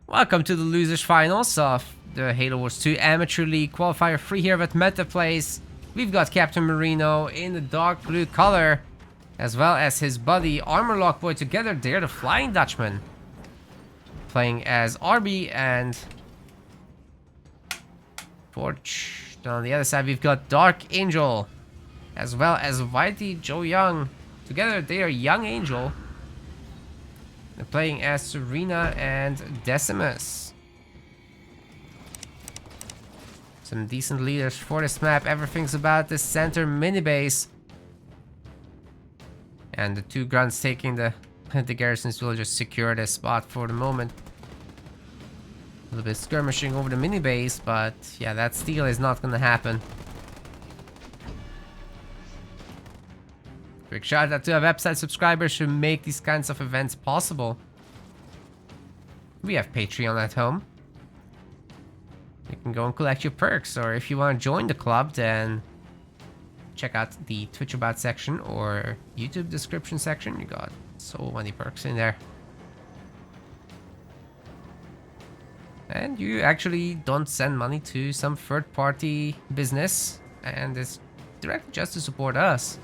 Welcome to the losers finals of the Halo Wars 2 Amateur League qualifier 3 here at Meta Place. We've got Captain Marino in the dark blue color, as well as his buddy Armor Lock Boy. Together they're the Flying Dutchman, playing as RB and Forge. On the other side we've got Dark Angel, as well as Whitey Joe Young. Together they are YoungAngel. They're playing as Serena and Decimus. Some decent leaders for this map. Everything's about the center mini base. And the two grunts taking the garrisons will just secure this spot for the moment. A little bit skirmishing over the mini base, but yeah, that steal is not gonna happen. Quick shout out to our website subscribers who make these kinds of events possible. We have Patreon at home. You can go and collect your perks, or if you want to join the club, then check out the Twitch About section or YouTube description section. You got so many perks in there. And you actually don't send money to some third-party business, and it's directly just to support us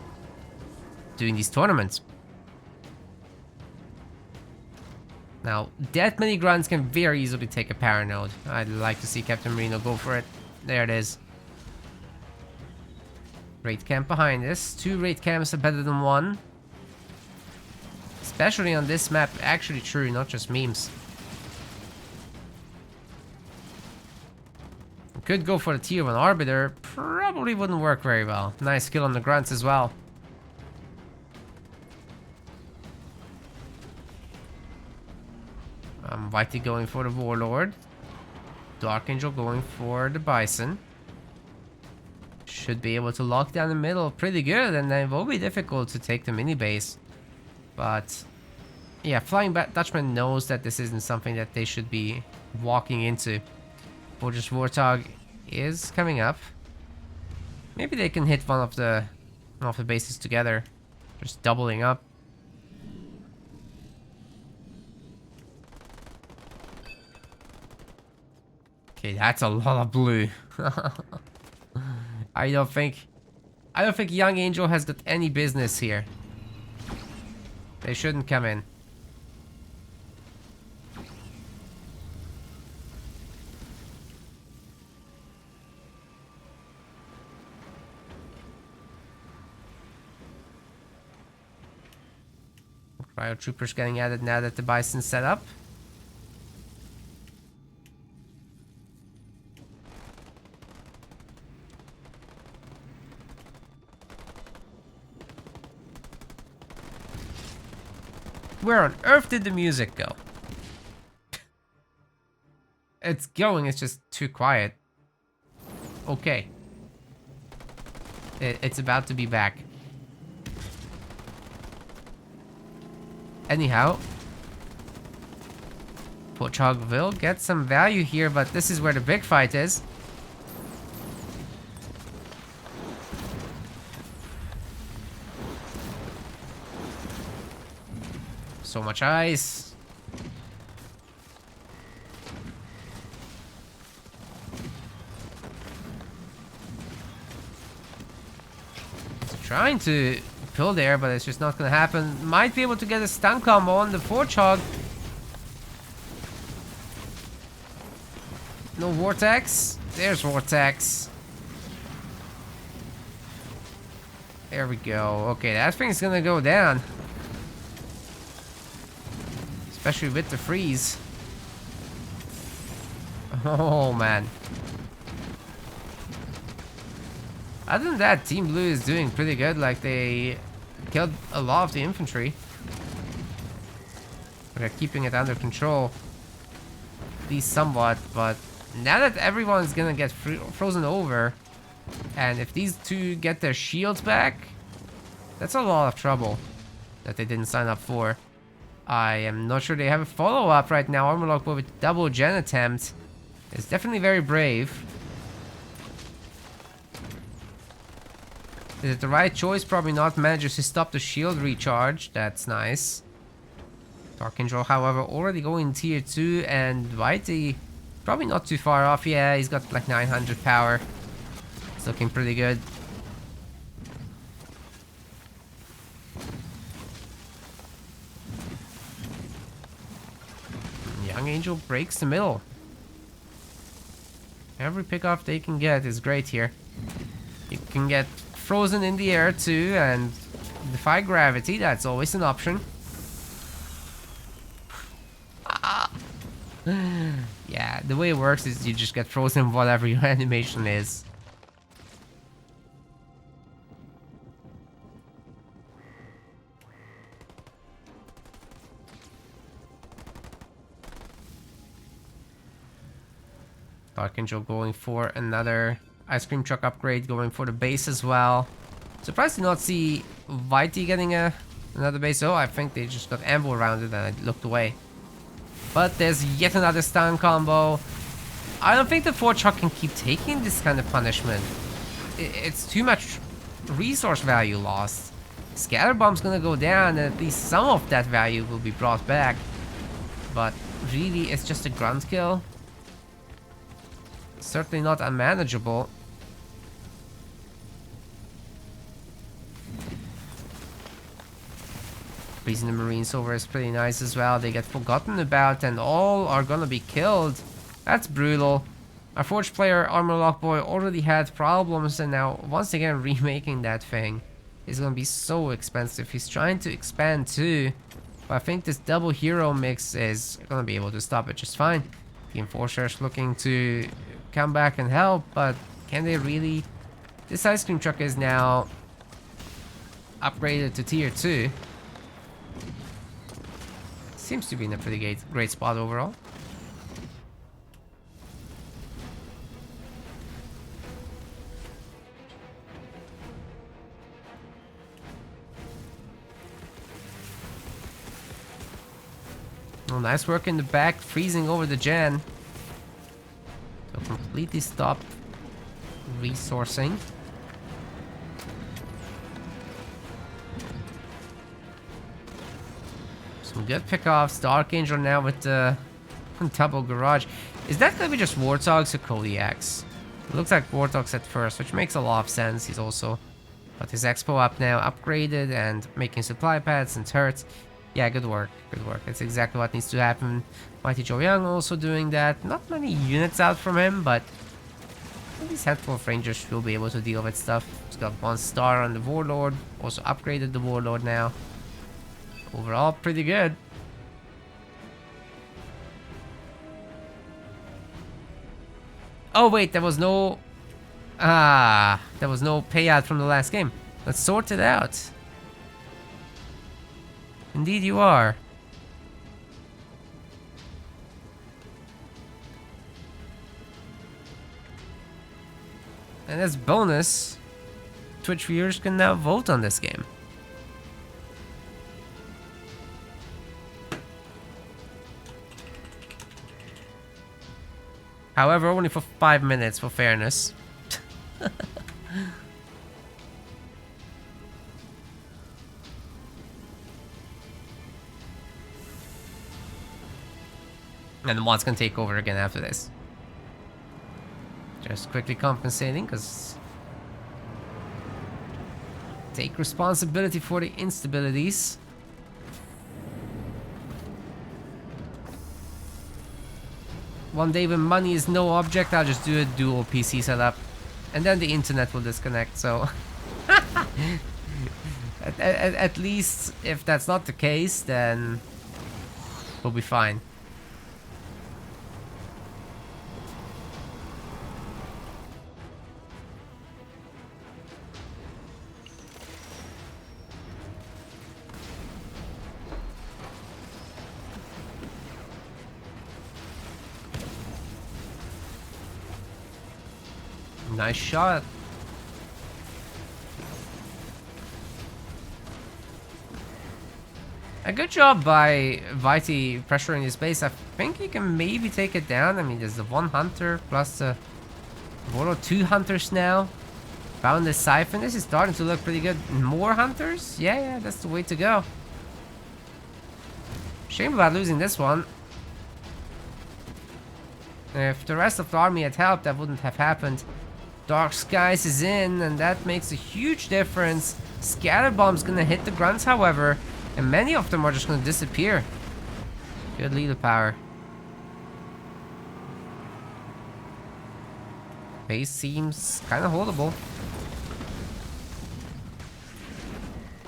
doing these tournaments. Now, that many grunts can very easily take a Paranode. I'd like to see Captain Marino go for it. There it is. Raid camp behind us. 2 raid camps are better than 1. Especially on this map, actually true, not just memes. Could go for the tier 1 Arbiter, probably wouldn't work very well. Nice kill on the grunts as well. Whitey going for the Warlord. Dark Angel going for the Bison. Should be able to lock down the middle pretty good, and then it will be difficult to take the mini base. But yeah, Flying Dutchman knows that this isn't something that they should be walking into. Fortress Warthog is coming up. Maybe they can hit one of the bases together, just doubling up. Okay, that's a lot of blue. I don't think YoungAngel has got any business here. They shouldn't come in. Cryo troopers getting added now that the Bison's set up. Where on earth did the music go? It's going, it's just too quiet. Okay. It's about to be back. Anyhow, Pochog will get some value here, but this is where the big fight is. So much ice. He's trying to pull there, but it's just not gonna happen. Might be able to get a stun combo on the Forchog. No Vortex. There's Vortex. There we go. Okay, that thing's gonna go down. Especially with the freeze. Oh man. Other than that, Team Blue is doing pretty good. Like, they killed a lot of the infantry. They're keeping it under control. At least somewhat, but now that everyone's gonna get frozen over, and if these two get their shields back, that's a lot of trouble that they didn't sign up for. I am not sure they have a follow-up right now. Armor Lock Boy with double gen attempt is definitely very brave. Is it the right choice? Probably not. Manages to stop the shield recharge. That's nice. Dark Angel, however, already going tier 2, and Whitey probably not too far off. Yeah, he's got like 900 power. It's looking pretty good. Young Angel breaks the middle. Every pickoff they can get is great here. You can get frozen in the air too and defy gravity. That's always an option. Yeah, the way it works is you just get frozen whatever your animation is. Dark Angel going for another ice cream truck upgrade, going for the base as well. Surprised to not see Whitey getting another base. Oh, I think they just got amble around it and I looked away. But there's yet another stun combo. I don't think the 4 truck can keep taking this kind of punishment. It's too much resource value lost. Scatter bomb's gonna go down and at least some of that value will be brought back. But really, it's just a grunt kill. Certainly not unmanageable. Freezing the Marines over is pretty nice as well. They get forgotten about and all are gonna be killed. That's brutal. Our Forge player, Armor Lock Boy, already had problems and now once again remaking that thing is gonna be so expensive. He's trying to expand too, but I think this double hero mix is gonna be able to stop it just fine. The Enforcer's looking to come back and help, but can they really? This ice cream truck is now upgraded to tier 2. Seems to be in a pretty great spot overall. Oh, nice work in the back, freezing over the gen. So completely stop resourcing. Some good pickoffs. Dark Angel now with the double garage. Is that gonna be just Warthogs or Kodiaks? It looks like Warthogs at first, which makes a lot of sense. He's also got his Expo up now, upgraded and making supply pads and turrets. Yeah, good work, good work. That's exactly what needs to happen. Mighty Joe Young also doing that. Not many units out from him, but at least handful of Rangers will be able to deal with stuff. He's got 1 star on the Warlord, also upgraded the Warlord now. Overall, pretty good. Oh wait, there was no... there was no payout from the last game. Let's sort it out. Indeed you are. And as bonus, Twitch viewers can now vote on this game. However, only for 5 minutes for fairness. And the mods can take over again after this. Just quickly compensating, because... take responsibility for the instabilities. One day when money is no object, I'll just do a dual PC setup. And then the internet will disconnect, so... at least, if that's not the case, then... we'll be fine. Nice shot. A good job by Whitey pressuring his base. I think he can maybe take it down. I mean, there's the 1 hunter plus the Warlord, 2 hunters now. Found the siphon. This is starting to look pretty good. More hunters? Yeah, that's the way to go. Shame about losing this one. If the rest of the army had helped, that wouldn't have happened. Dark Skies is in, and that makes a huge difference. Scatter Bomb's gonna hit the grunts, however, and many of them are just gonna disappear. Good leader power. Base seems kind of holdable.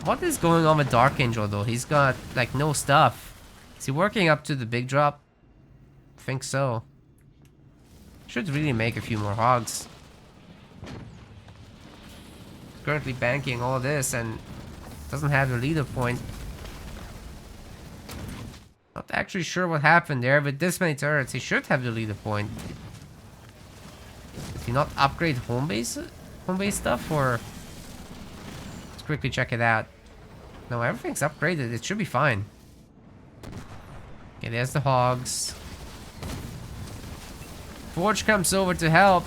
What is going on with Dark Angel though? He's got like no stuff. Is he working up to the big drop? I think so. Should really make a few more hogs. Currently banking all this and doesn't have the leader point. Not actually sure what happened there. With this many turrets, he should have the leader point. Did he not upgrade home base stuff, or let's quickly check it out. No, everything's upgraded. It should be fine. Okay, there's the hogs. Forge comes over to help,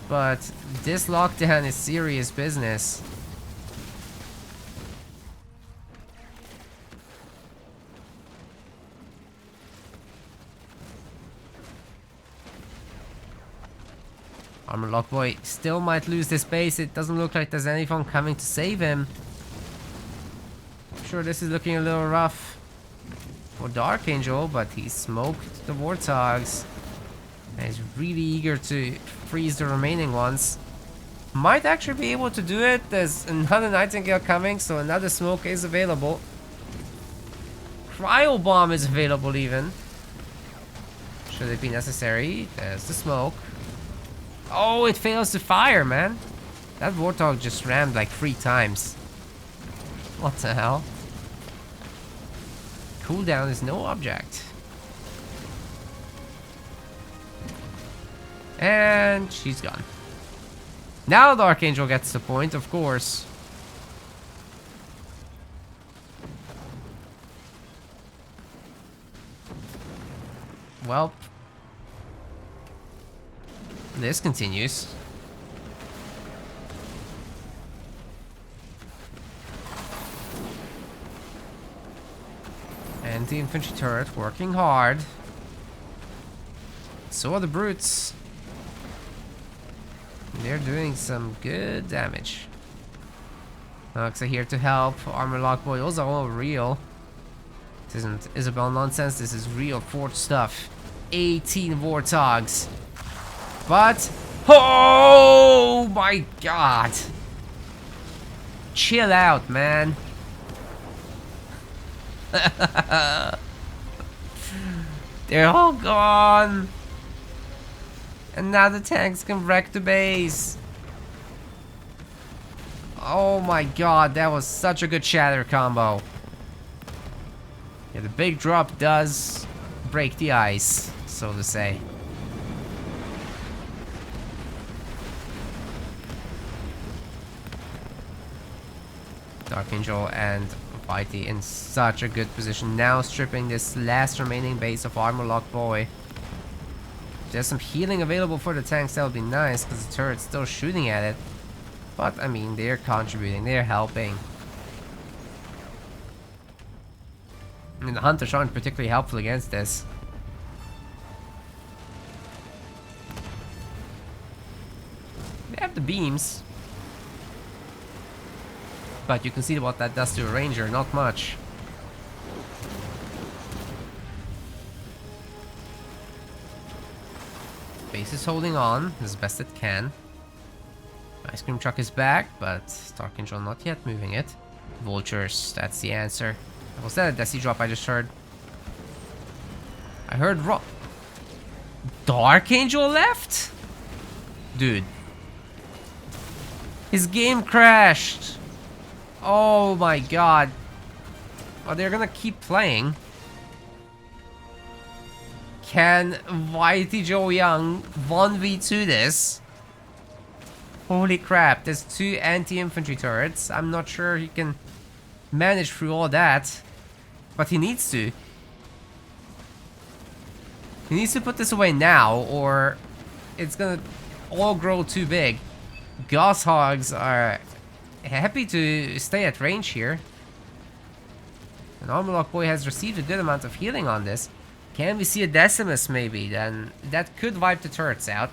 but this lockdown is serious business. Armor Lock Boy still might lose this base. It doesn't look like there's anyone coming to save him. I'm sure this is looking a little rough for Dark Angel, but he smoked the Warthogs. And he's really eager to freeze the remaining ones. Might actually be able to do it. There's another Nightingale coming, so another smoke is available. Cryo Bomb is available even. Should it be necessary? There's the smoke. Oh, it fails to fire, man. That Warthog just rammed like 3 times. What the hell? Cooldown is no object. And she's gone. Now the Archangel gets the point, of course. Well, this continues. And the infantry turret working hard. So are the brutes. They're doing some good damage. Nox are here to help. Armor Lock Boy, those are all real. This isn't Isabel nonsense, this is real Forge stuff. 18 Warthogs. But, oh my god. Chill out, man. They're all gone. And now the tanks can wreck the base. Oh my god, that was such a good shatter combo. Yeah, the big drop does break the ice, so to say. Dark Angel and Whitey in such a good position. Now stripping this last remaining base of Armor Lock Boy. If there's some healing available for the tanks, that would be nice, because the turret's still shooting at it. But, I mean, they're contributing, they're helping. I mean, the Hunters aren't particularly helpful against this. They have the beams. But you can see what that does to a Ranger, not much. Base is holding on as best it can. Ice Cream Truck is back, but Dark Angel not yet moving it. Vultures, that's the answer. Was that a Desi drop I just heard? I heard Dark Angel left? Dude. His game crashed. Oh my god. Oh, they're gonna keep playing. Can Whitey Joe Young 1v2 this? Holy crap, there's 2 anti-infantry turrets. I'm not sure he can manage through all that. But he needs to. He needs to put this away now, or it's gonna all grow too big. Gosshogs are happy to stay at range here. And Armorlock Boy has received a good amount of healing on this. Can we see a Decimus maybe? Then that could wipe the turrets out.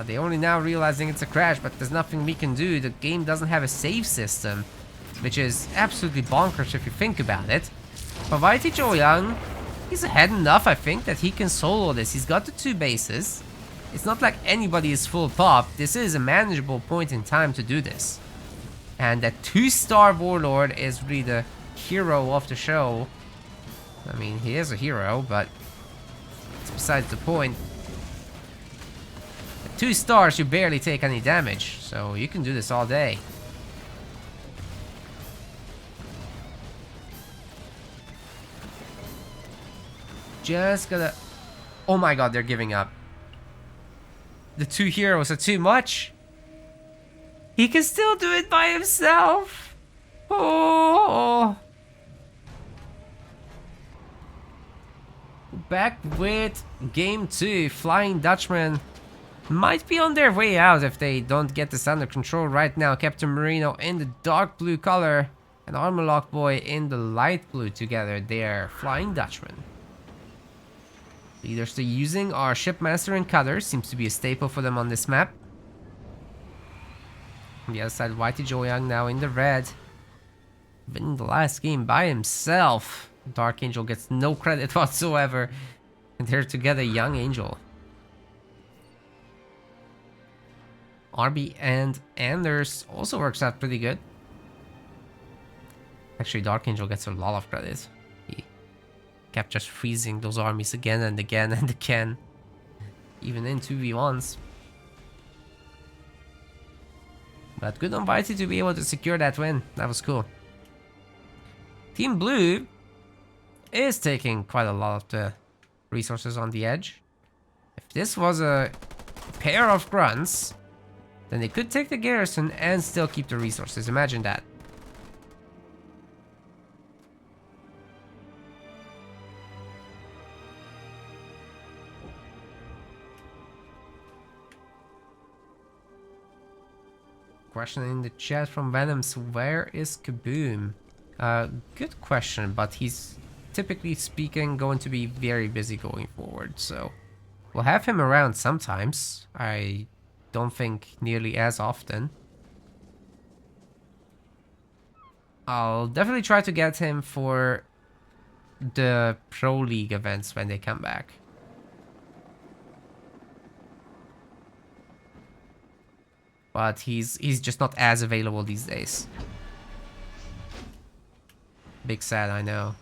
They only now realizing it's a crash, but there's nothing we can do. The game doesn't have a save system, which is absolutely bonkers if you think about it. But YT Joe Young, he's ahead enough, I think, that he can solo this. He's got the 2 bases. It's not like anybody is full pop. This is a manageable point in time to do this. And that 2-star Warlord is really the hero of the show. I mean, he is a hero, but it's besides the point. At 2 stars, you barely take any damage, so you can do this all day. Just gotta... Oh my god, they're giving up. The 2 heroes are too much. He can still do it by himself. Oh. Back with game 2. Flying Dutchman might be on their way out if they don't get this under control right now. Captain Marino in the dark blue color and Armorlock Boy in the light blue together there. Flying Dutchman. Leaders they're using are Shipmaster and Cutter. Seems to be a staple for them on this map. On the other side, YT Joe Young now in the red. Winning the last game by himself. Dark Angel gets no credit whatsoever. And they're together, Young Angel. RB and Anders also works out pretty good. Actually, Dark Angel gets a lot of credit. He kept just freezing those armies again and again and again. Even in 2v1s. But good on Viti to be able to secure that win. That was cool. Team Blue is taking quite a lot of the resources on the edge. If this was a pair of grunts, then they could take the garrison and still keep the resources. Imagine that. Question in the chat from Venoms, where is Kaboom? Good question, but he's typically speaking going to be very busy going forward, so we'll have him around sometimes. I don't think nearly as often. I'll definitely try to get him for the Pro League events when they come back. But he's just not as available these days. Big sad, I know.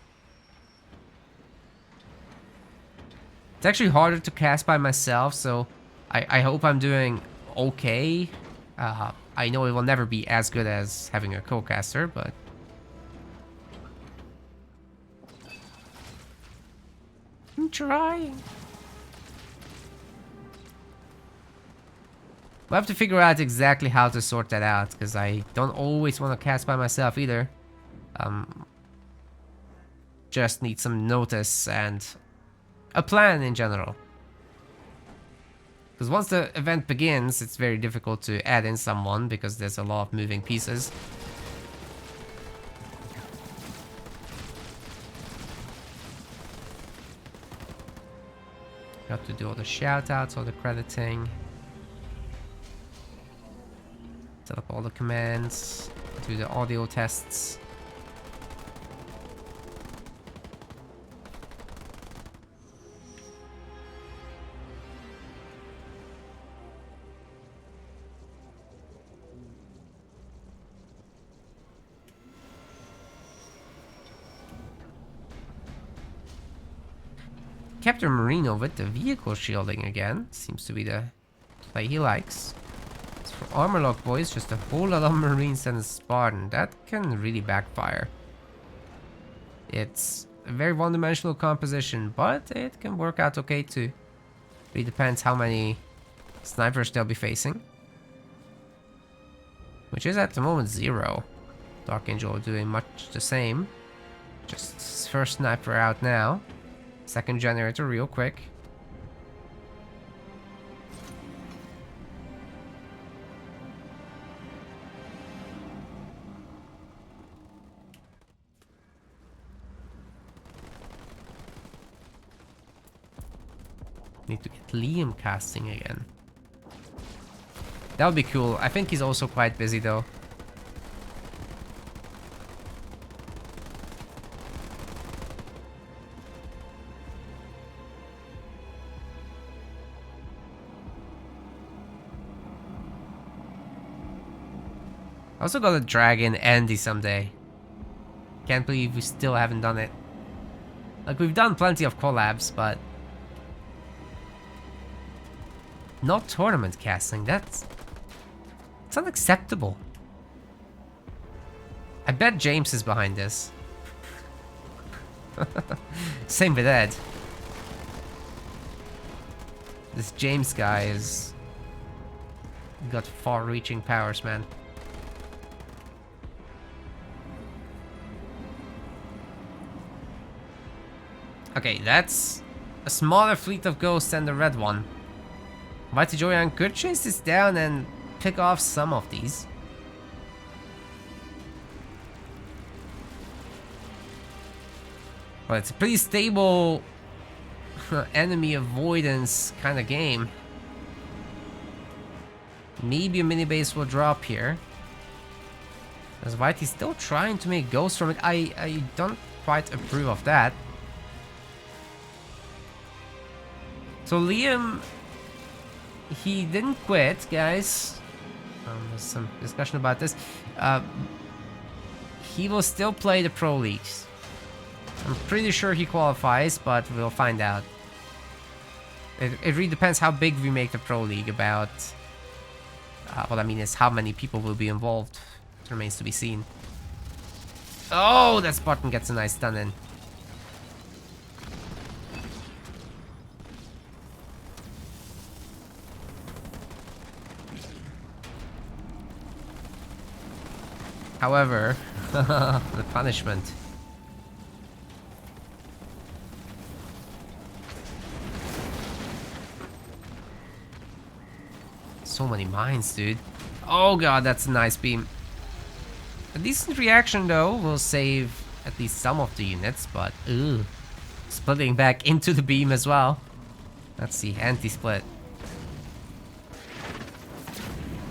It's actually harder to cast by myself, so I hope I'm doing okay. I know it will never be as good as having a co-caster, but... I'm trying. We'll have to figure out exactly how to sort that out, because I don't always want to cast by myself either. Just need some notice and a plan in general. Because once the event begins, it's very difficult to add in someone, because there's a lot of moving pieces. Got to do all the shoutouts, all the crediting. Set up all the commands, do the audio tests. Captain Marino with the vehicle shielding again. Seems to be the play he likes. As for Armorlock Boys, just a whole lot of Marines and a Spartan. That can really backfire. It's a very one-dimensional composition, but it can work out okay too. It depends how many snipers they'll be facing. Which is at the moment 0. Dark Angel doing much the same. Just first sniper out now. Second generator real quick. Need to get Liam casting again. That would be cool. I think he's also quite busy though. I also gotta drag in Andy someday. Can't believe we still haven't done it. Like, we've done plenty of collabs, but... not tournament casting, that's... it's unacceptable. I bet James is behind this. Same with Ed. This James guy is... got far-reaching powers, man. Okay, that's a smaller fleet of ghosts than the red one. Mighty Joyan could chase this down and pick off some of these. But it's a pretty stable enemy avoidance kind of game. Maybe a mini base will drop here. As Whitey's still trying to make ghosts from it. I don't quite approve of that. So Liam, he didn't quit, guys. There's some discussion about this. He will still play the Pro Leagues. I'm pretty sure he qualifies, but we'll find out. It really depends how big we make the Pro League about... what I mean is how many people will be involved. It remains to be seen. Oh, that Spartan gets a nice stun in. However, the punishment. So many mines, dude. Oh god, that's a nice beam. A decent reaction though will save at least some of the units, but ooh, splitting back into the beam as well. Let's see, anti-split.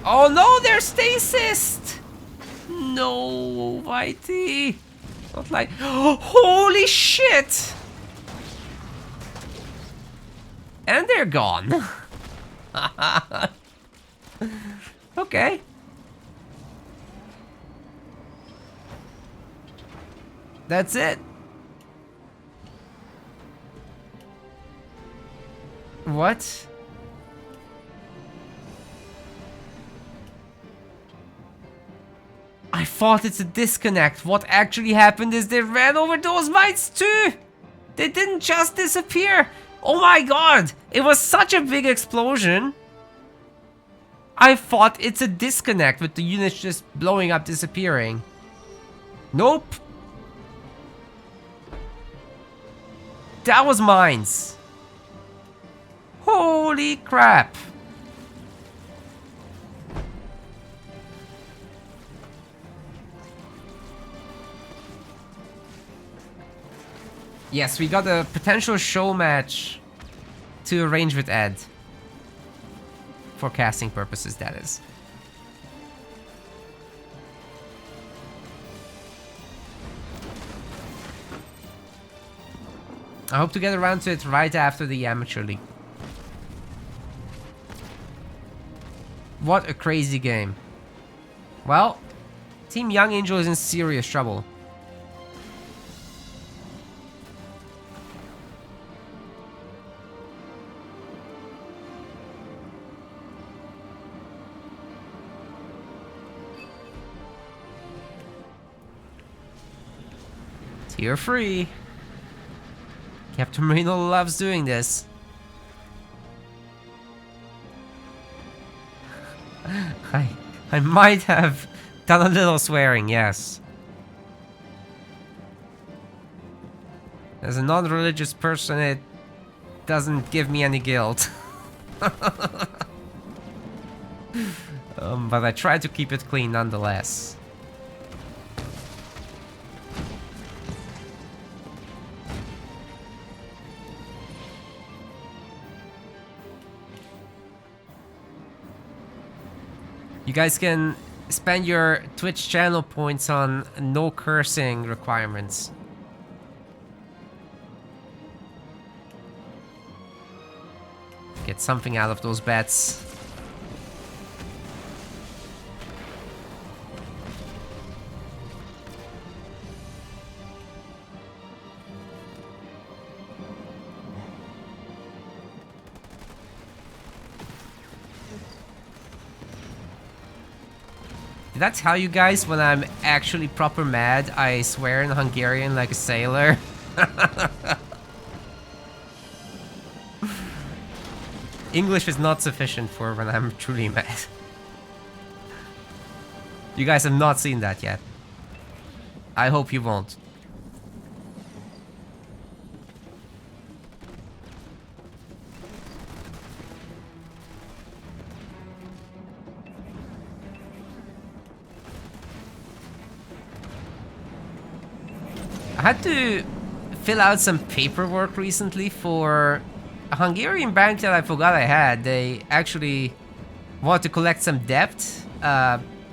Oh no, they're stasis! No, Whitey. Not like... holy shit! And they're gone. Okay. That's it. What? I thought it's a disconnect. What actually happened is they ran over those mines too. They didn't just disappear. Oh my god. It was such a big explosion. I thought it's a disconnect with the units just blowing up, disappearing. Nope. That was mines. Holy crap. Yes, we got a potential show match to arrange with Ed. For casting purposes, that is. I hope to get around to it right after the Amateur League. What a crazy game. Well, Team YoungAngel is in serious trouble. Tier free. Captain Marino loves doing this. I might have done a little swearing, yes. As a non-religious person, it doesn't give me any guilt. But I try to keep it clean nonetheless. You guys can spend your Twitch channel points on no cursing requirements. Get something out of those bets. Did I tell you guys when I'm actually proper mad, I swear in Hungarian like a sailor? English is not sufficient for when I'm truly mad. You guys have not seen that yet. I hope you won't. I had to fill out some paperwork recently for a Hungarian bank that I forgot I had. They actually wanted to collect some debt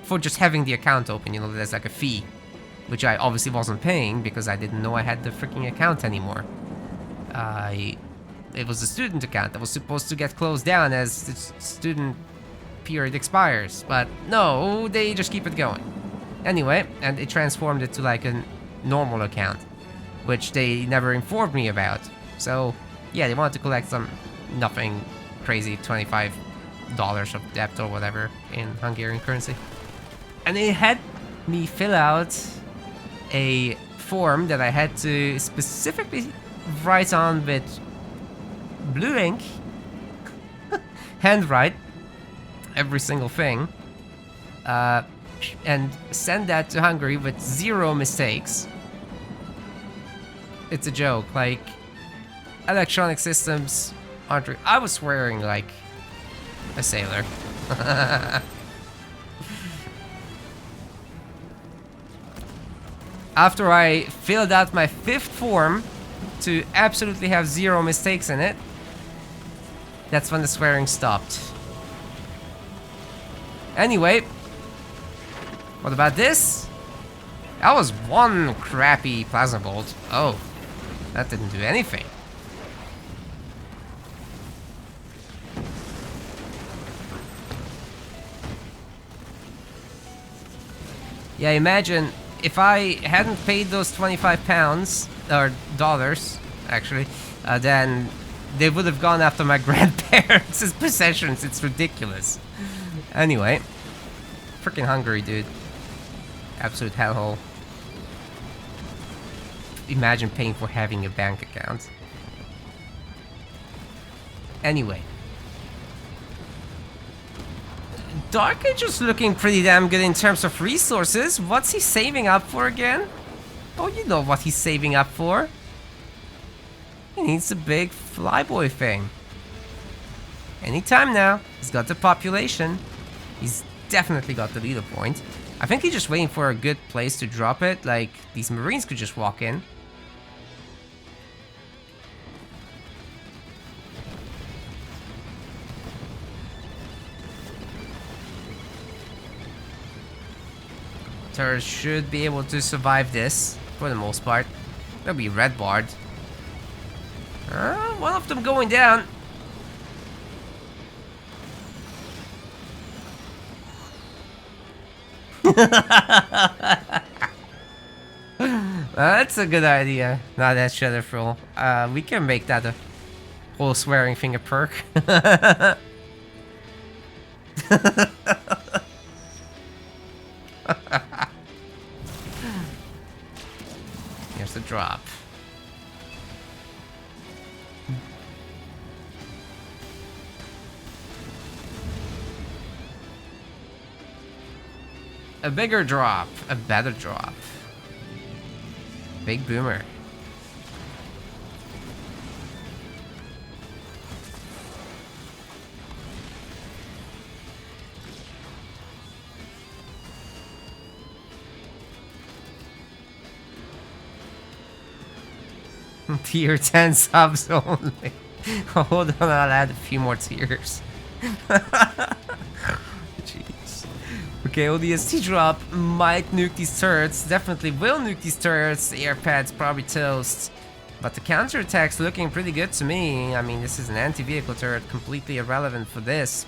for just having the account open. You know, there's like a fee, which I obviously wasn't paying because I didn't know I had the freaking account anymore. It was a student account that was supposed to get closed down as the student period expires, but no, they just keep it going. Anyway, and it transformed it to like a normal account, which they never informed me about. So yeah, they wanted to collect some nothing crazy $25 of debt or whatever in Hungarian currency, and they had me fill out a form that I had to specifically write on with blue ink, handwrite every single thing, and send that to Hungary with 0 mistakes. It's a joke, like, electronic systems aren't I was swearing like a sailor. After I filled out my 5th form to absolutely have 0 mistakes in it, that's when the swearing stopped. Anyway, what about this? That was one crappy plasma bolt. Oh, that didn't do anything. Yeah, imagine if I hadn't paid those 25 pounds, or dollars, actually, then they would have gone after my grandparents' possessions. It's ridiculous. Anyway, freaking Hungary, dude. Absolute hellhole. Imagine paying for having a bank account. Anyway. Dark Age is looking pretty damn good in terms of resources. What's he saving up for again? Oh, you know what he's saving up for. He needs a big flyboy thing. Anytime now. He's got the population. He's definitely got the leader point. I think he's just waiting for a good place to drop it. Like, these Marines could just walk in. Turrets should be able to survive this, for the most part. They'll be red barred. One of them going down. That's a good idea. Now that Shadow Throw. We can make that a whole swearing thing a perk. Here's the drop. A bigger drop, a better drop. Big boomer. Tier 10 subs only. Hold on, I'll add a few more tiers. Jeez. Okay, ODST drop might nuke these turrets. Definitely will nuke these turrets. The air pad's probably toast. But the counterattack's looking pretty good to me. I mean, this is an anti-vehicle turret, completely irrelevant for this.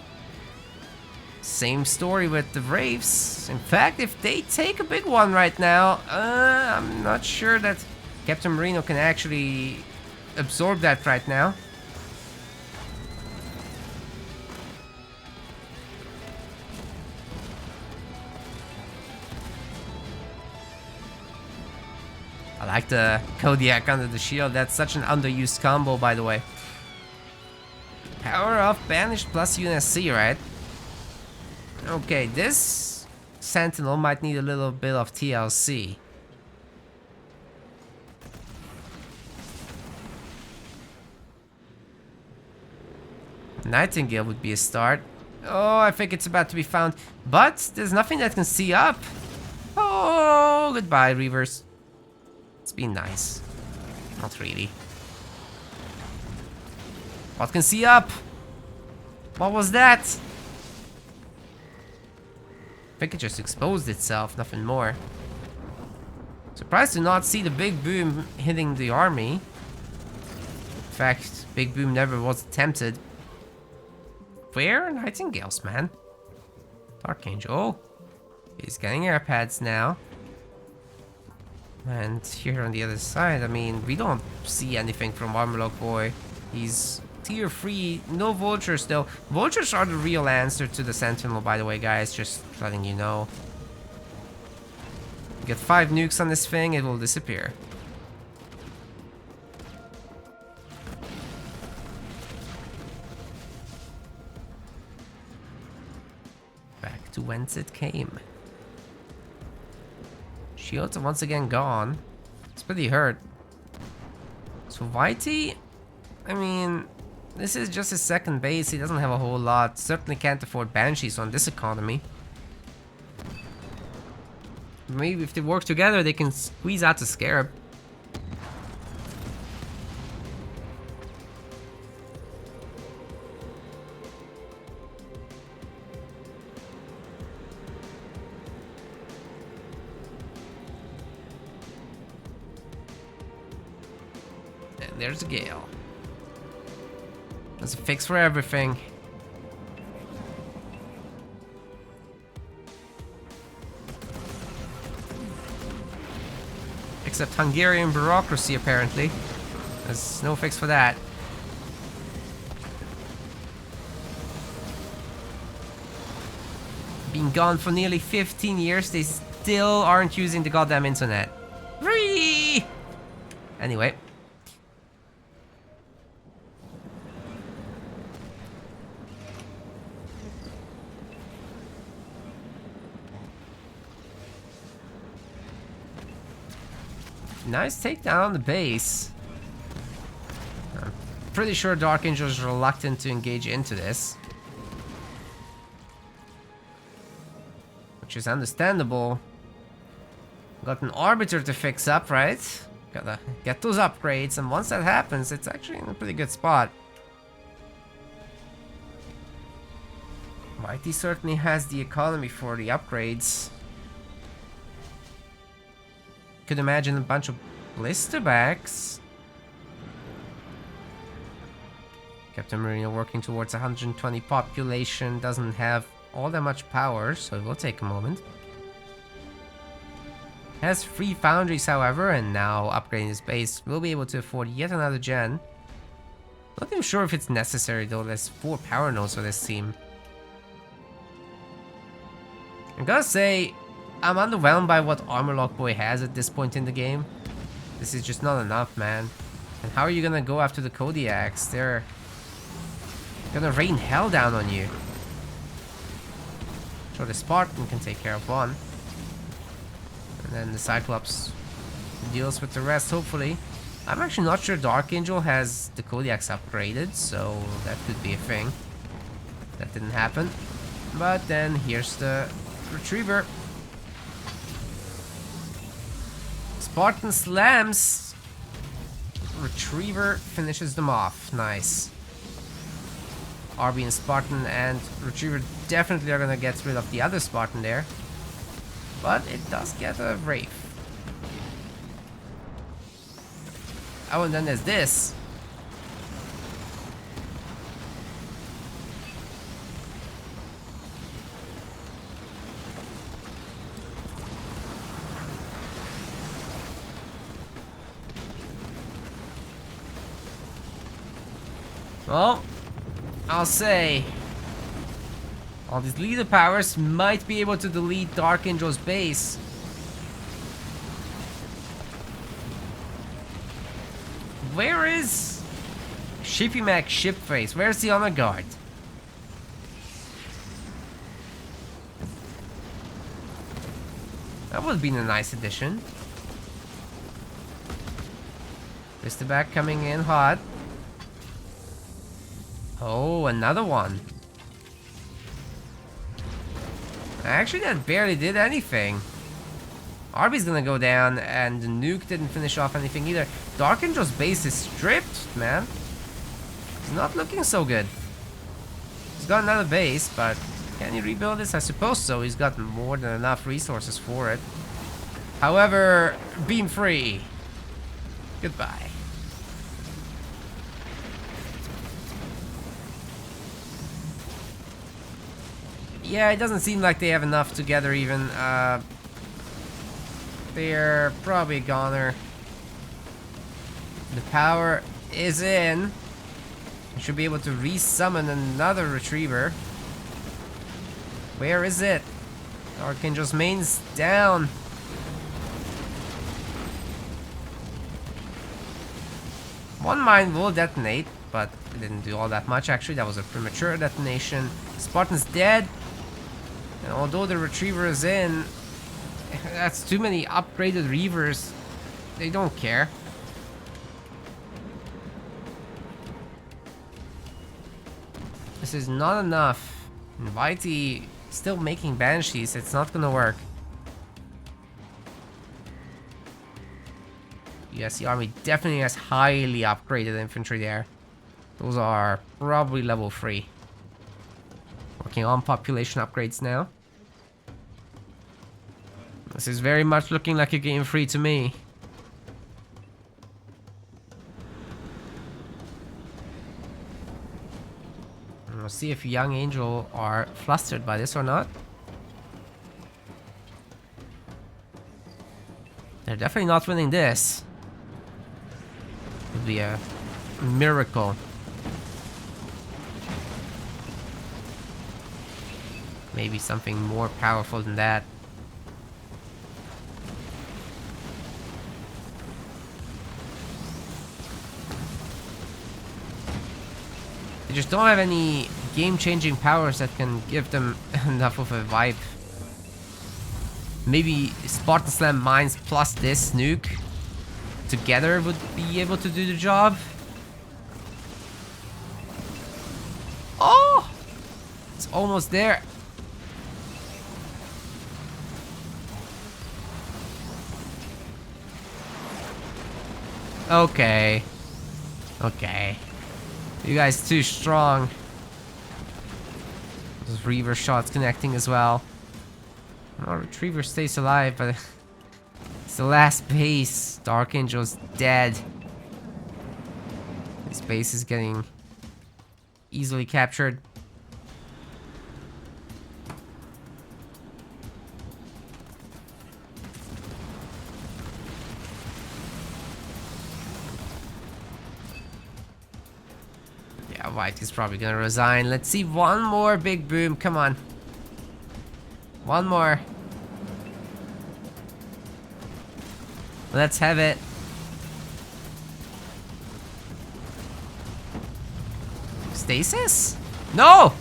Same story with the Wraiths. In fact, if they take a big one right now, I'm not sure that Captain Marino can actually absorb that right now. I like the Kodiak under the shield. That's such an underused combo, by the way. Power of Banished plus UNSC, right? Okay, this Sentinel might need a little bit of TLC. Nightingale would be a start. Oh, I think it's about to be found. But there's nothing that can see up. Oh, goodbye, Reavers. It's been nice. Not really. What can see up? What was that? I think it just exposed itself, nothing more. Surprised to not see the big boom hitting the army. In fact, big boom never was attempted. Where? Nightingales, man. Archangel. Oh, he's getting air pads now. And here on the other side, I mean, we don't see anything from Armorlock Boy. He's tier 3, no vultures though. Vultures are the real answer to the Sentinel, by the way, guys, just letting you know. Get 5 nukes on this thing, it will disappear. Back to whence it came. Shields are once again gone. It's pretty hurt. So Whitey, I mean, this is just his second base. He doesn't have a whole lot. Certainly can't afford Banshees on this economy. Maybe if they work together, they can squeeze out the Scarab. There's a Gale. There's a fix for everything. Except Hungarian bureaucracy, apparently. There's no fix for that. Been gone for nearly 15 years, they still aren't using the goddamn internet. Free! Anyway. Nice takedown on the base. I'm pretty sure Dark Angel is reluctant to engage into this. Which is understandable. Got an Arbiter to fix up, right? Gotta get those upgrades, and once that happens, it's actually in a pretty good spot. Whitey certainly has the economy for the upgrades. Could imagine a bunch of blisterbacks. Captain Marino working towards 120 population, doesn't have all that much power, so it will take a moment. Has 3 foundries, however, and now upgrading his base will be able to afford yet another gen. Not even sure if it's necessary though. There's 4 power nodes for this team. I gotta say, I'm underwhelmed by what Armorlock Boy has at this point in the game. This is just not enough, man. And how are you gonna go after the Kodiaks? They're gonna rain hell down on you. Sure, the Spartan can take care of one. And then the Cyclops deals with the rest, hopefully. I'm actually not sure Dark Angel has the Kodiaks upgraded, so that could be a thing. That didn't happen. But then here's the Retriever. Spartan slams. Retriever finishes them off. Nice. RB and Spartan and Retriever definitely are gonna get rid of the other Spartan there. But it does get a Wraith. Oh, and then there's this. Well, I'll say all these leader powers might be able to delete Dark Angel's base. Where is Shippy Mac Shipface? Where's the honor guard? That would have been a nice addition. Back coming in hot. Oh, another one. Actually, that barely did anything. Arby's gonna go down, and the nuke didn't finish off anything either. Dark Angel's base is stripped, man. It's not looking so good. He's got another base, but can he rebuild this? I suppose so. He's got more than enough resources for it. However, beam free. Goodbye. Yeah, it doesn't seem like they have enough together even. They're probably a goner. The power is in. We should be able to resummon another Retriever. Where is it? Archangel's main's down. One mine will detonate, but it didn't do all that much actually. That was a premature detonation. Spartan's dead. And although the Retriever is in, that's too many upgraded Reavers. They don't care. This is not enough. Vitey still making Banshees. It's not gonna work. Yes, the army definitely has highly upgraded infantry there. Those are probably level 3. Working on population upgrades now. This is very much looking like a game 3 to me. And we'll see if Young Angel are flustered by this or not. They're definitely not winning this. It would be a miracle. Maybe something more powerful than that. They just don't have any game-changing powers that can give them enough of a vibe. Maybe Spartan Slam Mines plus this nuke together would be able to do the job. Oh! It's almost there. Okay. Okay. You guys too strong. Those Reaver shots connecting as well. Our Retriever stays alive, but it's the last base. Dark Angel's dead. This base is getting easily captured. Yeah, White is probably gonna resign. Let's see one more big boom. Come on. One more. Let's have it. Stasis? No!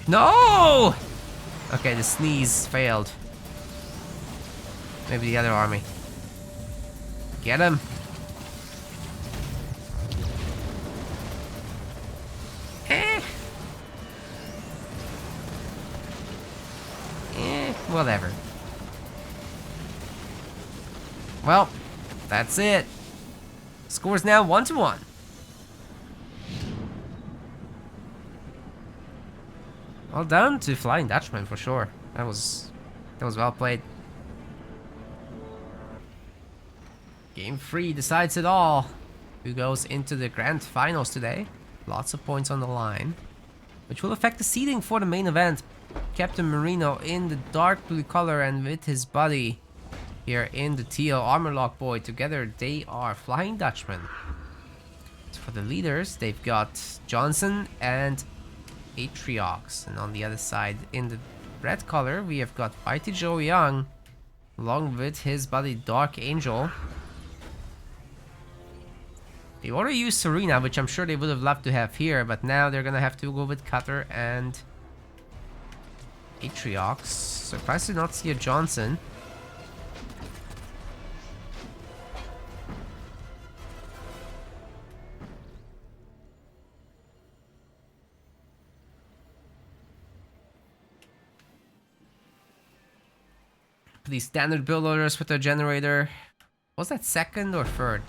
No! Okay, the sneeze failed. Maybe the other army. Get him. Whatever. Well, that's it. Score's now 1-1. Well done to Flying Dutchman for sure. That was well played. Game 3 decides it all. Who goes into the grand finals today? Lots of points on the line, which will affect the seeding for the main event. Captain Marino in the dark blue color and with his buddy here in the teal Armorlock boy. Together they are Flying Dutchman. So for the leaders, they've got Johnson and Atriox, and on the other side in the red color we have got Mighty Joe Young along with his buddy Dark Angel. They already used Serena, which I'm sure they would have loved to have here, but now they're gonna have to go with Cutter and Atriox. Surprised to not see a Johnson. These standard build orders with the generator. Was that second or third?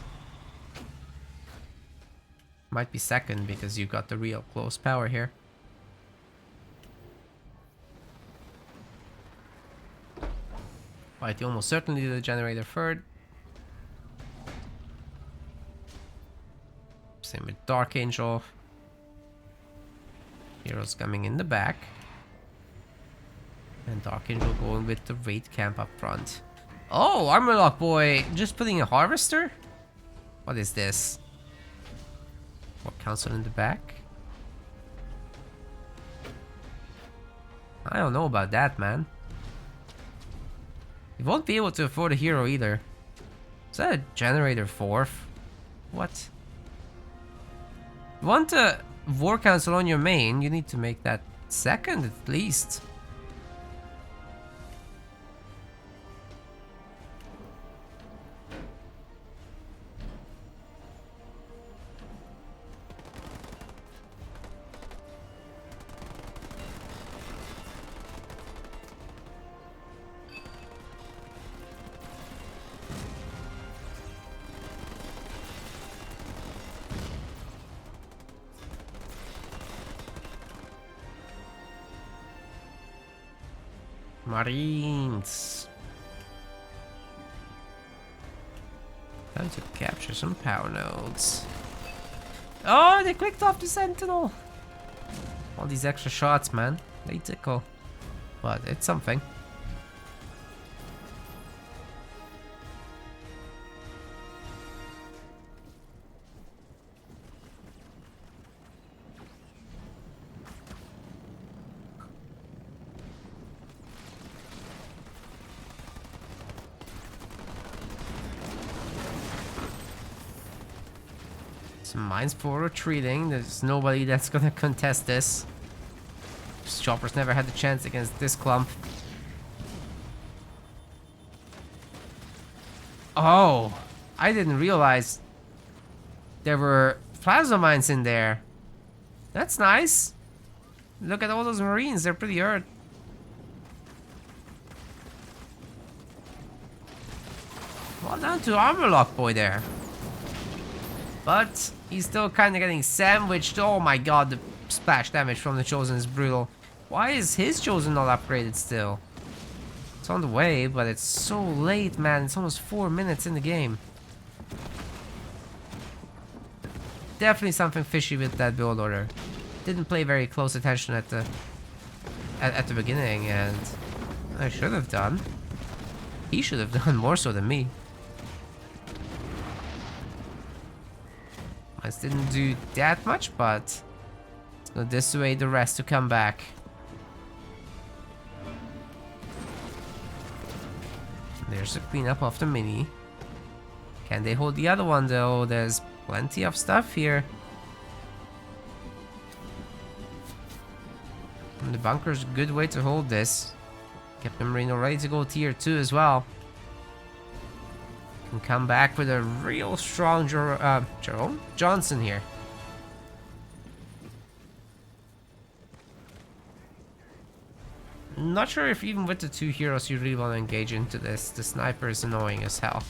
Might be second because you got the real close power here. Right, you almost certainly did the generator third. Same with Dark Angel. Heroes coming in the back. And Dark Angel going with the raid camp up front. Oh, Armorlock boy just putting a harvester? What is this? What council in the back? I don't know about that, man. You won't be able to afford a hero either. Is that a generator 4th? What? You want a war council on your main, you need to make that second at least. Marines. Time to capture some power nodes. Oh, they clicked off the sentinel. All these extra shots, man. They tickle. But it's something. Some mines for retreating. There's nobody that's gonna contest this. Choppers never had the chance against this clump. Oh, I didn't realize there were plasma mines in there. That's nice. Look at all those Marines, they're pretty hurt. Well done to Armorlock boy there. But he's still kind of getting sandwiched. Oh my god, the splash damage from the Chosen is brutal. Why is his Chosen not upgraded still? It's on the way, but it's so late, man. It's almost 4 minutes in the game. Definitely something fishy with that build order. Didn't pay very close attention at the beginning, and I should have done. He should have done more so than me. Mines didn't do that much, but it's gonna dissuade the rest to come back. There's a cleanup of the mini. Can they hold the other one though? There's plenty of stuff here. And the bunker's a good way to hold this. Captain Marino ready to go tier 2 as well. Can come back with a real strong Jerome Johnson here. Not sure if even with the 2 heroes you really want to engage into this. The sniper is annoying as hell.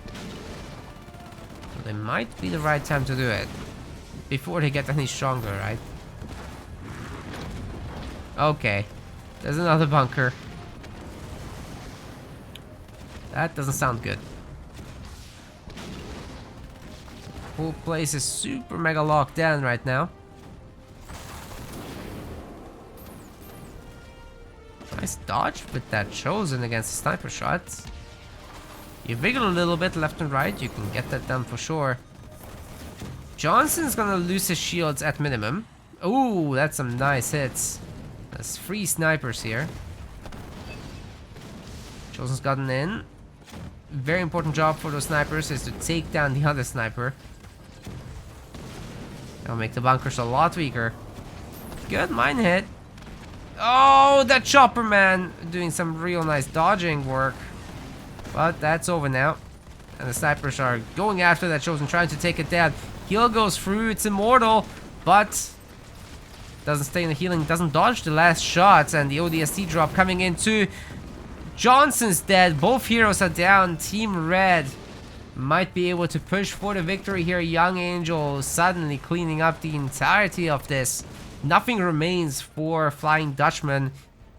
So it might be the right time to do it. Before they get any stronger, right? Okay. There's another bunker. That doesn't sound good. Whole place is super mega locked down right now. Nice dodge with that Chosen against the sniper shots. You wiggle a little bit left and right, you can get that done for sure. Johnson's gonna lose his shields at minimum. Ooh, that's some nice hits. There's 3 snipers here. Chosen's gotten in. Very important job for those snipers is to take down the other sniper. That'll make the bunkers a lot weaker. Good mine hit. Oh, that chopper man doing some real nice dodging work. But that's over now. And the snipers are going after that Chosen, trying to take it down. Heal goes through, it's immortal, but doesn't stay in the healing, doesn't dodge the last shots, and the ODST drop coming in too. Johnson's dead, both heroes are down. Team Red might be able to push for the victory here. YoungAngel suddenly cleaning up the entirety of this. Nothing remains for Flying Dutchman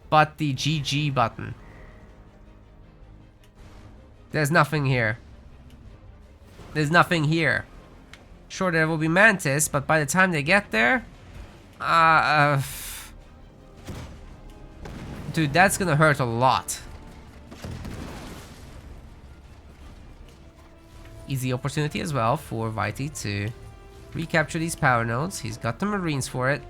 but the GG button. There's nothing here. There's nothing here. Sure, there will be Mantis, but by the time they get there... dude, that's gonna hurt a lot. Easy opportunity as well for Whitey to recapture these power nodes. He's got the Marines for it.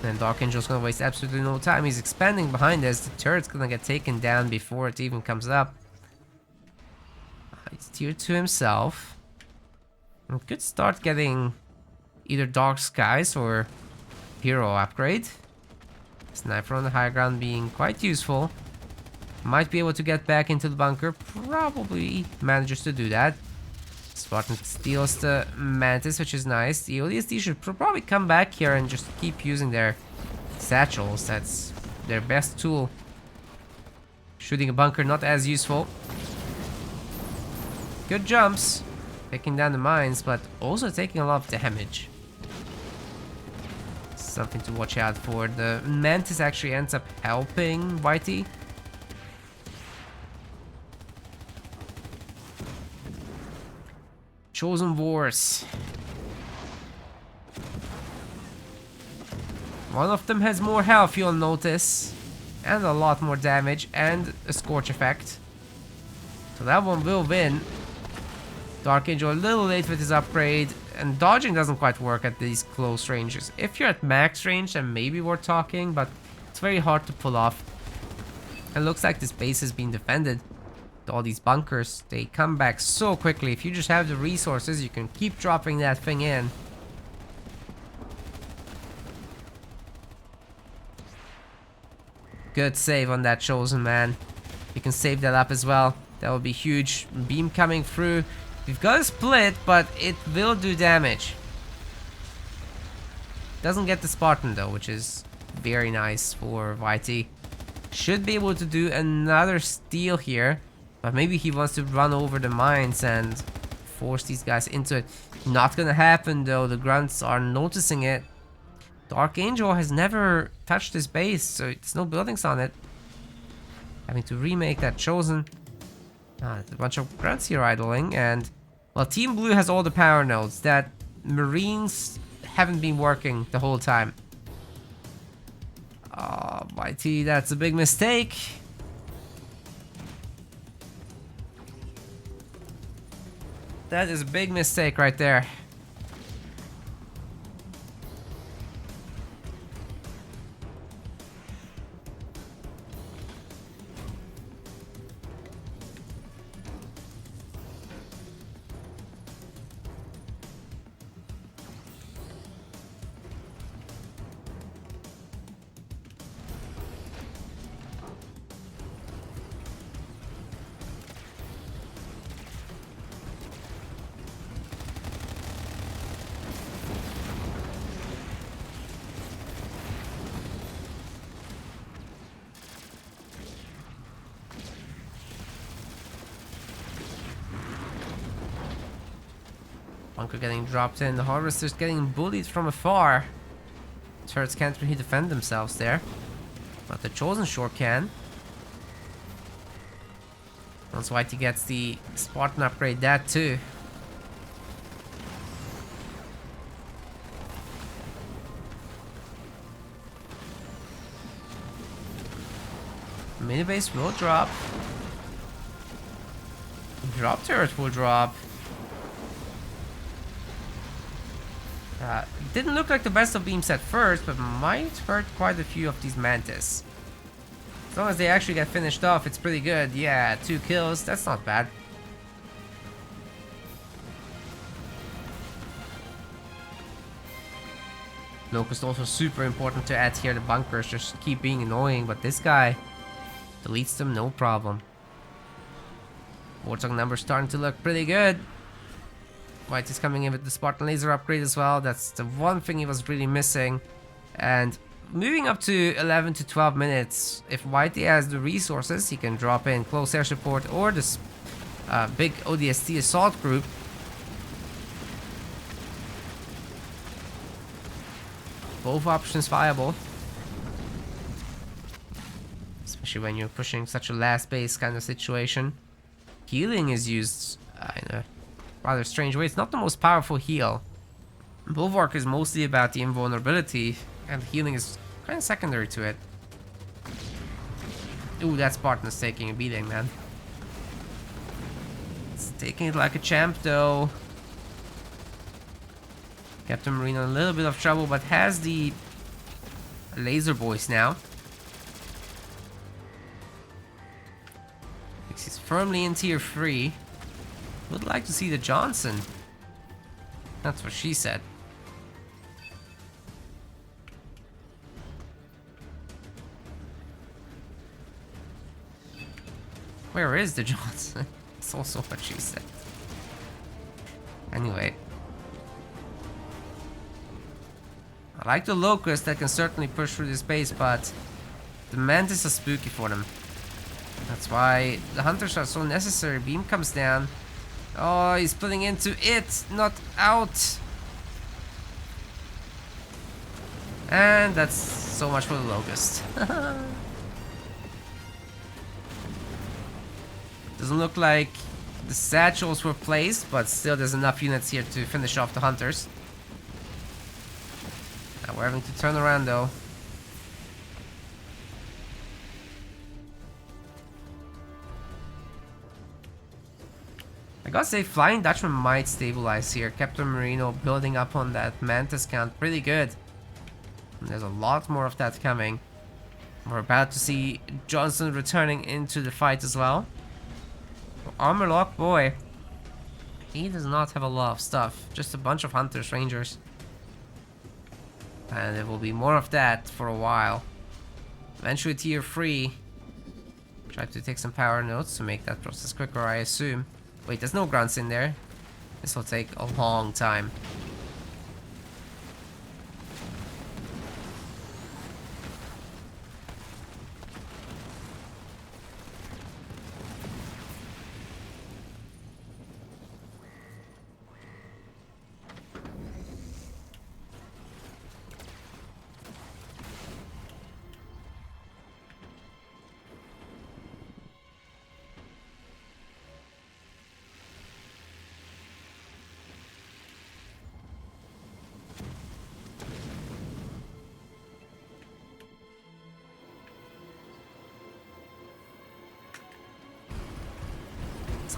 And Dark Angel's gonna waste absolutely no time. He's expanding behind us. The turret's gonna get taken down before it even comes up. He's tier 2 himself. And could start getting either Dark Skies or Hero upgrade. Sniper on the high ground being quite useful. Might be able to get back into the bunker. Probably manages to do that. Spartan steals the Mantis, which is nice. The ODST should probably come back here and just keep using their satchels. That's their best tool. Shooting a bunker, not as useful. Good jumps. Taking down the mines, but also taking a lot of damage. Something to watch out for. The Mantis actually ends up helping Whitey. Chosen Wars. One of them has more health, you'll notice. And a lot more damage and a scorch effect. So that one will win. Dark Angel a little late with his upgrade. And dodging doesn't quite work at these close ranges. If you're at max range, then maybe we're talking. But it's very hard to pull off. It looks like this base has been defended. All these bunkers, they come back so quickly. If you just have the resources, you can keep dropping that thing in. Good save on that Chosen man. You can save that up as well. That will be huge. Beam coming through. We've got a split, but it will do damage. Doesn't get the Spartan though, which is very nice for Whitey. Should be able to do another steal here. But maybe he wants to run over the mines and force these guys into it. Not gonna happen though, the grunts are noticing it. Dark Angel has never touched this base, so there's no buildings on it. Having to remake that Chosen. There's a bunch of grunts here idling, and... well, Team Blue has all the power nodes that Marines haven't been working the whole time. Oh, Whitey, that's a big mistake. That is a big mistake right there. Bunker getting dropped in. The Harvester's getting bullied from afar. turrets can't really defend themselves there. But the Chosen sure can. Once Whitey gets the Spartan upgrade, that too. Mini base will drop. Drop turret will drop. Didn't look like the best of beams at first, but might hurt quite a few of these Mantis. As long as they actually get finished off, it's pretty good. Yeah, 2 kills, that's not bad. Locust also super important to add here. The bunkers just keep being annoying, but this guy deletes them no problem. Warthog numbers starting to look pretty good. White is coming in with the Spartan laser upgrade as well. That's the one thing he was really missing. And moving up to 11 to 12 minutes, if Whitey has the resources, he can drop in close air support or this big ODST assault group. Both options viable. Especially when you're pushing such a last base kind of situation. Healing is used in a rather strange way. It's not the most powerful heal. Bulwark is mostly about the invulnerability, and healing is kind of secondary to it. Ooh, that Spartan is taking a beating, man. It's taking it like a champ, though. Captain Marino in a little bit of trouble, but has the laser boys now. He's firmly in tier 3. Would like to see the Johnson. That's what she said. Where is the Johnson? That's also what she said. Anyway. I like the Locust that can certainly push through this base, but the Mantis are spooky for them. That's why the Hunters are so necessary. Beam comes down. Oh, he's putting into it, not out. And that's so much for the Locust. Doesn't look like the satchels were placed, but still there's enough units here to finish off the Hunters. Now we're having to turn around though. I gotta say, Flying Dutchman might stabilize here. Captain Marino building up on that Mantis count pretty good. And there's a lot more of that coming. We're about to see Johnson returning into the fight as well. Armor Lock, boy. He does not have a lot of stuff. Just a bunch of Hunters, Rangers. And there will be more of that for a while. Eventually tier 3. Try to take some power notes to make that process quicker, I assume. Wait, there's no grunts in there. This will take a long time.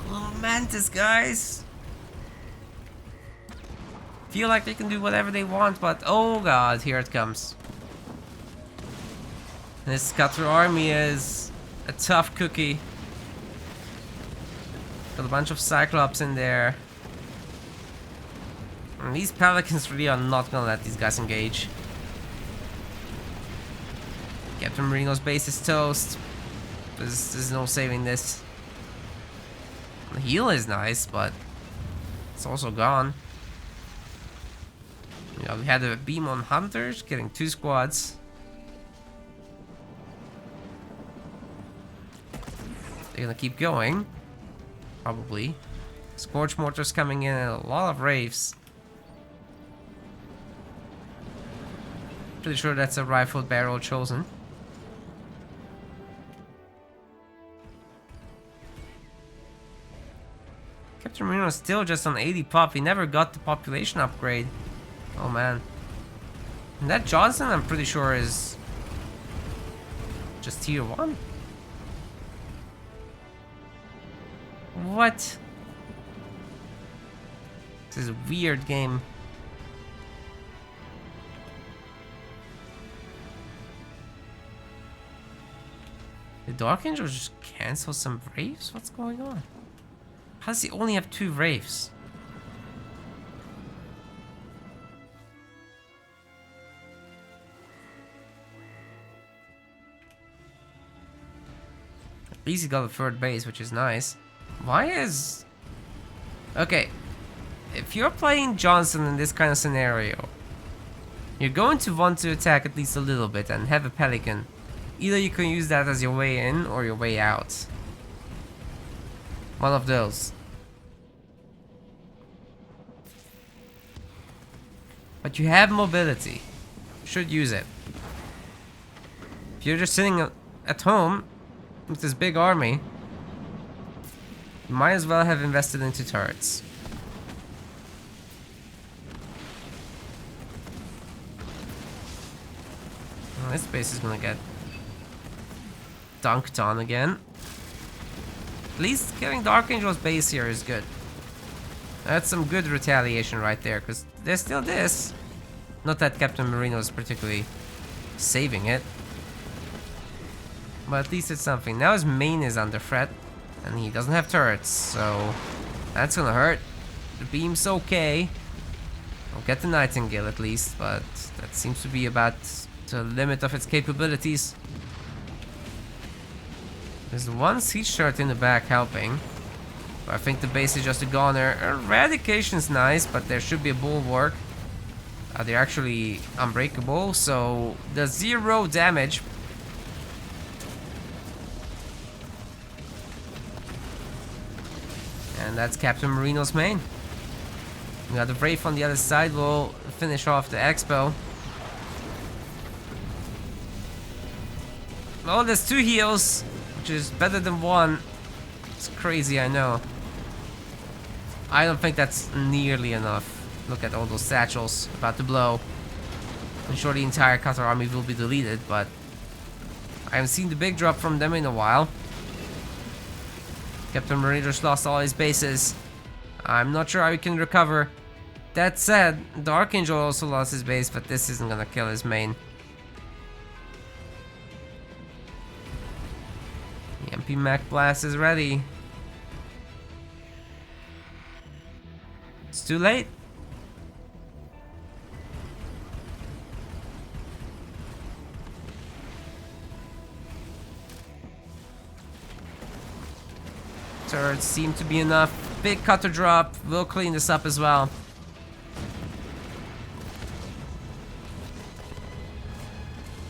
Little Mantis, guys. Feel like they can do whatever they want, but oh god, here it comes. This Cutter army is a tough cookie. Got a bunch of Cyclops in there. And these Pelicans really are not gonna let these guys engage. Captain Marino's base is toast. There's no saving this. The heal is nice, but it's also gone. You know, we had a beam on Hunters, getting 2 squads. They're gonna keep going. Probably. Scorch Mortars coming in and a lot of Wraiths. Pretty sure that's a rifled barrel chosen. Captain Marino is still just on 80 pop. He never got the population upgrade. Oh man. And that Johnson, I'm pretty sure, is just tier 1. What? This is a weird game. Did Dark Angel just cancel some Wraiths? What's going on? How does he only have 2 Wraiths? At least he got a 3rd base, which is nice. Why is... Okay. If you're playing Johnson in this kind of scenario, you're going to want to attack at least a little bit and have a Pelican. Either you can use that as your way in or your way out. One of those. But you have mobility. Should use it. If you're just sitting at home with this big army, you might as well have invested into turrets. Well, this base is gonna get dunked on again. At least killing Dark Angel's base here is good. That's some good retaliation right there, because there's still this. Not that Captain Marino is particularly saving it. But at least it's something. Now his main is under threat, and he doesn't have turrets, so that's gonna hurt. The beam's okay. I'll get the Nightingale at least, but that seems to be about the limit of its capabilities. There's one siege turret in the back helping. But I think the base is just a goner. Eradication's nice, but there should be a bulwark. They're actually unbreakable, so the 0 damage. And that's Captain Marino's main. We got the Wraith on the other side. We'll finish off the Expo. Oh, there's 2 heals, which is better than 1. It's crazy, I know. I don't think that's nearly enough. Look at all those satchels about to blow. I'm sure the entire Qatar army will be deleted, but I haven't seen the big drop from them in a while. Captain Marino just lost all his bases. I'm not sure how he can recover. That said, the Archangel also lost his base, but this isn't gonna kill his main. The MP Mac Blast is ready. It's too late. Turrets seem to be enough. Big cutter drop. We'll clean this up as well.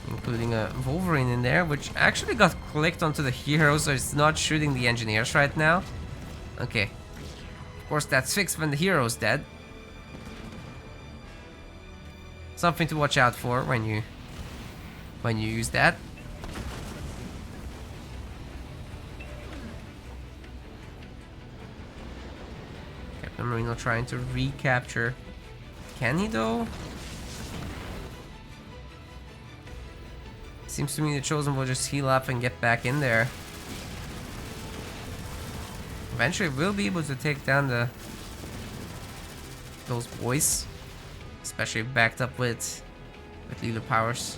Including a Wolverine in there, which actually got clicked onto the hero, so it's not shooting the engineers right now. Okay. Of course, that's fixed when the hero's dead. Something to watch out for when you use that. Captain Marino trying to recapture. Can he though? Seems to me the Chosen will just heal up and get back in there. Eventually we'll be able to take down those boys. Especially backed up with leader powers.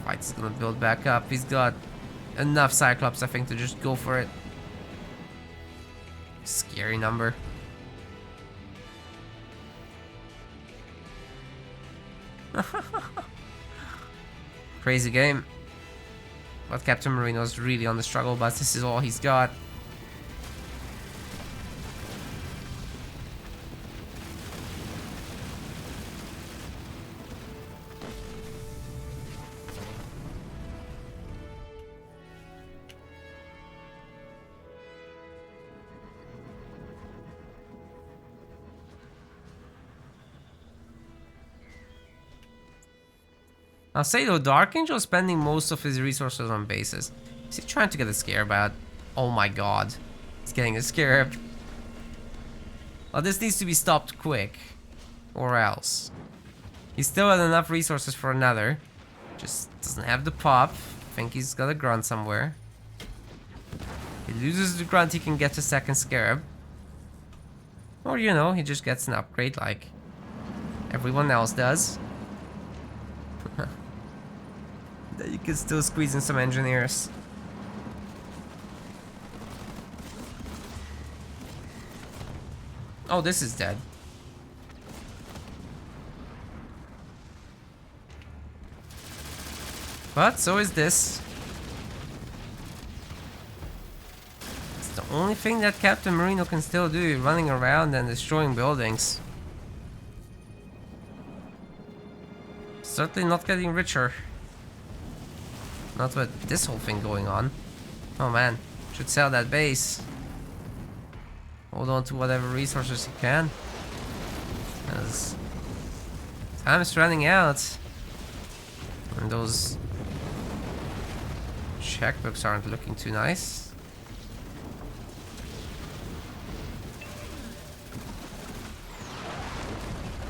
Fight's gonna build back up. He's got enough Cyclops, I think, to just go for it. Scary number. Crazy game. But Captain Marino's really on the struggle bus. This is all he's got. I'll say though, Dark Angel is spending most of his resources on bases. Is he trying to get a scarab out? Oh my god. He's getting a scarab. Well, this needs to be stopped quick. Or else. He still has enough resources for another. Just doesn't have the pop. I think he's got a grunt somewhere. He loses the grunt, he can get a second scarab. Or, you know, he just gets an upgrade like everyone else does. Then you can still squeeze in some engineers. Oh, this is dead. But so is this. It's the only thing that Captain Marino can still do, running around and destroying buildings. Certainly not getting richer. Not with this whole thing going on. Oh man, should sell that base. Hold on to whatever resources you can. As time is running out. And those checkbooks aren't looking too nice.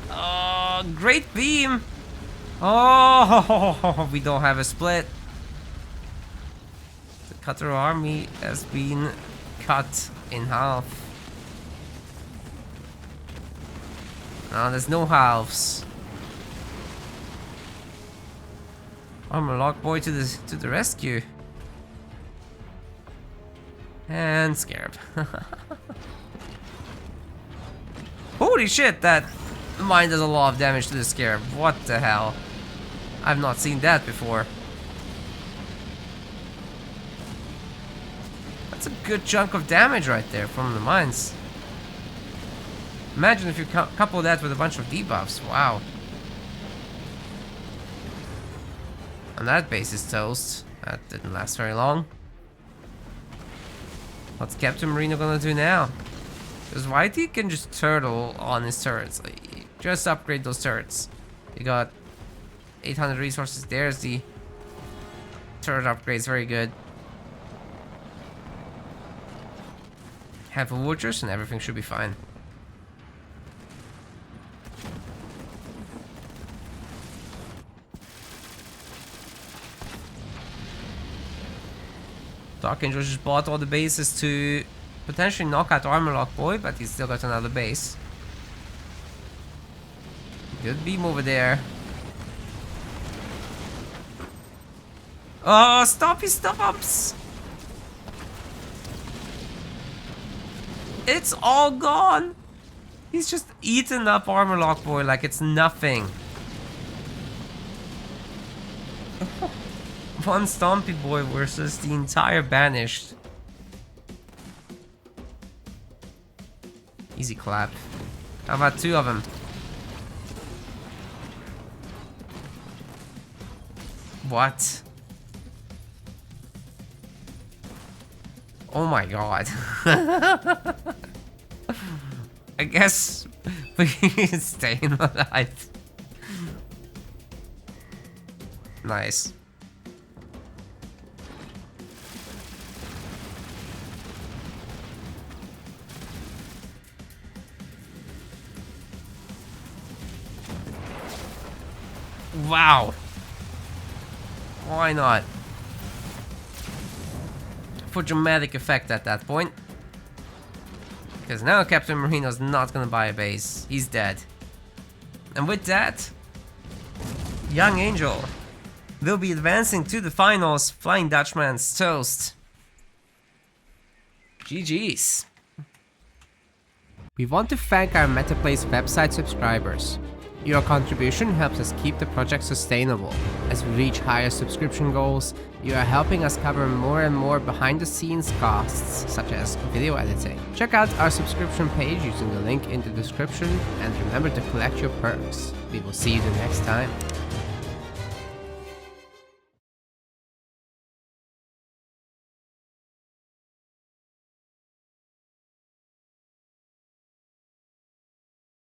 Oh, great beam! Oh, we don't have a split. The Cutter army has been cut in half. No, there's no halves. Armor lock boy to the rescue. And scarab. Holy shit, that mine does a lot of damage to the scarab. What the hell? I've not seen that before. That's a good chunk of damage right there from the mines. Imagine if you couple that with a bunch of debuffs. Wow. And that base is toast. That didn't last very long. What's Captain Marino gonna do now? Because Whitey can just turtle on his turrets. Like, just upgrade those turrets. You got 800 resources. There's the turret upgrades. Very good. Have a Vultures and everything should be fine. Dark Angel just bought all the bases to potentially knock out Armor Lock Boy, but he's still got another base. Good beam over there. Oh, stop his stops! It's all gone! He's just eaten up Armor Lock Boy like it's nothing. One Stompy Boy versus the entire Banished. Easy clap. How about two of them? What? Oh my god. I guess we can stay in alive. Nice. Wow. Why not? For dramatic effect at that point. Because now Captain Marino's not gonna buy a base. He's dead. And with that, Young Angel will be advancing to the finals. Flying Dutchman's toast. GG's. We want to thank our MetaPlace website subscribers. Your contribution helps us keep the project sustainable. As we reach higher subscription goals, you are helping us cover more and more behind-the-scenes costs, such as video editing. Check out our subscription page using the link in the description, and remember to collect your perks. We will see you the next time.